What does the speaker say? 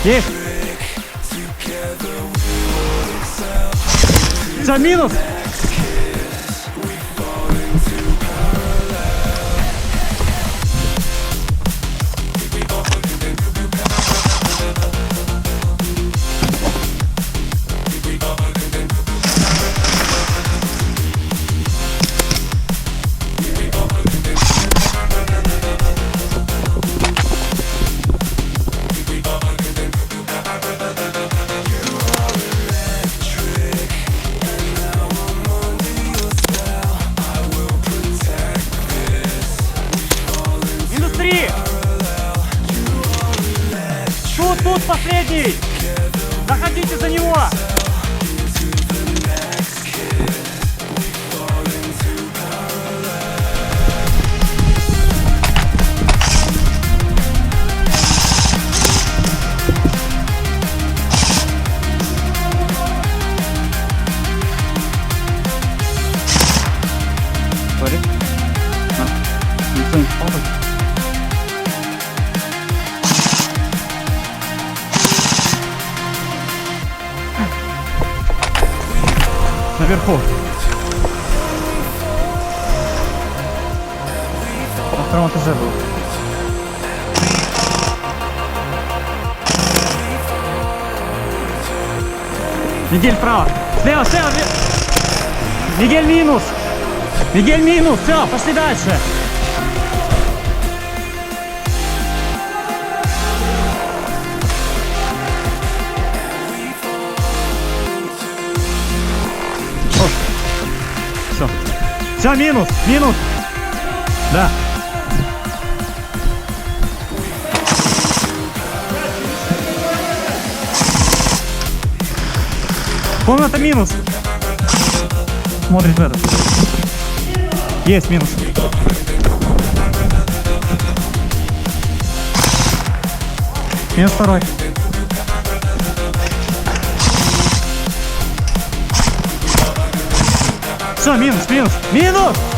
Есть. Все, минус. Тут последний! Заходите за него! Sorry. Никто не попал. Наверху. На втором этаже был. Мигель вправо. Слева, слева. Мигель минус. Мигель минус. Все, пошли дальше. Все. Все, минус, минус. Да. Комната минус. Смотрит в этот. Есть минус. Минус второй. Все, минус, минус, минус!